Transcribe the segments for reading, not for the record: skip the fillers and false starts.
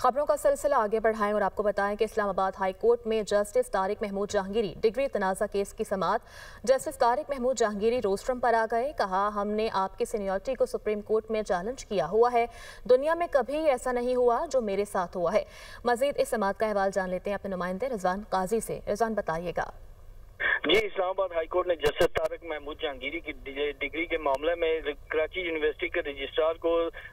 खबरों का सिलसिला आगे बढ़ाएं और आपको बताएं कि इस्लामाबाद हाई कोर्ट में जस्टिस तारिक महमूद जहांगीरी डिग्री तनाज़ा केस की समाअत। जस्टिस तारिक महमूद जहांगीरी रोस्ट्रम पर आ गए। कहा, हमने आपकी सीनियरिटी को सुप्रीम कोर्ट में चैलेंज किया हुआ है। दुनिया में कभी ऐसा नहीं हुआ जो मेरे साथ हुआ है। मजीद इस समाअत का अहवाल जान लेते हैं अपने नुमाइंदे रिजवान काजी से। रिजवान, बताइएगा। जी, इस्लामाबाद हाई कोर्ट ने जस्टिस तारिक महमूद जहांगीरी की डिग्री के मामले में कराची यूनिवर्सिटी के रजिस्ट्रार को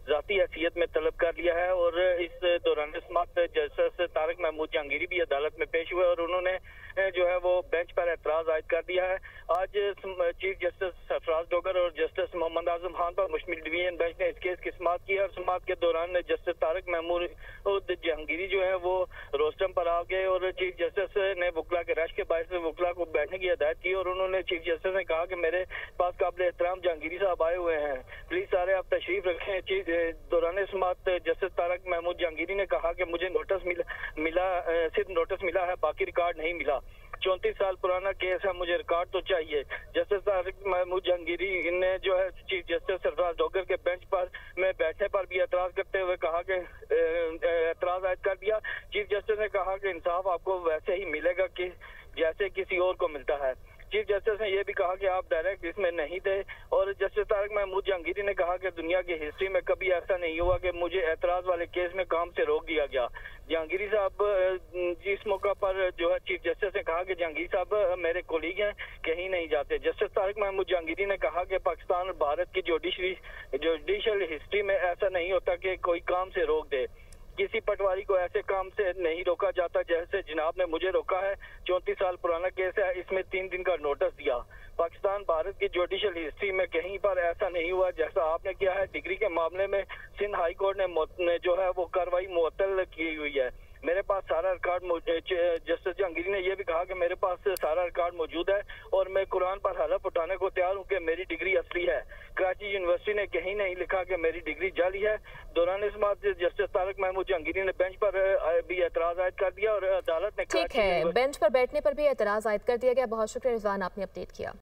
ज़ाती हैसियत में तलब कर लिया है और इस दौरान समाअत जस्टिस तारिक महमूद जहांगीरी भी अदालत में पेश हुए और उन्होंने जो है वो बेंच पर एतराज़ आयद कर दिया है। आज चीफ जस्टिस सरफराज डोगर और जस्टिस मोहम्मद आजम खान पर मुश्तमिल डिवीजन बेंच ने इस केस की समाअत की और समाअत के दौरान जस्टिस तारिक महमूद जहांगीरी जो है वो रोस्टम पर आ गए और चीफ जस्टिस ने वकला के रश के बायस वकला को बैठने की हिदायत की और उन्होंने चीफ जस्टिस ने कहा कि मेरे पास काबिल एहतराम जहांगीरी साहब आए हुए हैं, प्लीज सारे आप तशरीफ रखें। दौरान समाअत जस्टिस तारिक महमूद जहांगीरी ने कहा कि मुझे नोटिस मिला सिर्फ नोटिस मिला है, बाकी रिकॉर्ड नहीं मिला। 34 साल पुराना केस है, मुझे रिकॉर्ड तो चाहिए। जस्टिस तारिक महमूद जहांगीरी ने जो है चीफ जस्टिस सरफराज डोगर के बेंच पर में बैठने पर भी एतराज करते हुए कहा कि एतराज आयद कर दिया। चीफ जस्टिस ने कहा कि इंसाफ आपको वैसे ही मिलेगा कि जैसे किसी और को मिलता है। चीफ जस्टिस ने यह भी कहा कि आप डायरेक्ट इसमें नहीं थे और जस्टिस तारिक महमूद जहांगीरी ने कहा कि दुनिया की हिस्ट्री में कभी ऐसा नहीं हुआ कि मुझे एतराज वाले केस में काम से रोक दिया गया। जहांगीरी साहब इस मौका पर जो है चीफ जस्टिस ने कहा कि जहांगीर साहब मेरे कोलीग हैं, कहीं नहीं जाते। जस्टिस तारिक महमूद जहांगीरी ने कहा कि पाकिस्तान और भारत की जुडिशल हिस्ट्री में ऐसा नहीं होता कि कोई काम से रोक दे। किसी पटवारी को ऐसे काम से नहीं रोका जाता जैसे जनाब ने मुझे रोका है। 34 साल पुराना केस है, इसमें 3 दिन का नोटिस दिया। पाकिस्तान भारत की जुडिशल हिस्ट्री में कहीं पर ऐसा नहीं हुआ जैसा आपने किया है। डिग्री के मामले में सिंध हाई कोर्ट ने जो है वो कार्रवाई मुअत्तल की हुई है। मेरे पास सारा रिकॉर्ड जस्टिस जहांगीरी ने यह भी कहा कि मेरे पास सारा रिकॉर्ड मौजूद है और मैं कुरान पर हलफ उठाने को तैयार हूँ कि मेरी डिग्री असली है। कराची यूनिवर्सिटी ने कहीं नहीं लिखा कि मेरी डिग्री जाली है। दौरान इस बात जस्टिस तारिक महमूद जहांगीरी ने बेंच पर भी एतराज आयद कर दिया और अदालत ने ठीक है, बेंच पर बैठने पर भी एतराज आयद कर दिया गया। बहुत शुक्रिया रिजवान, आपने अपडेट किया।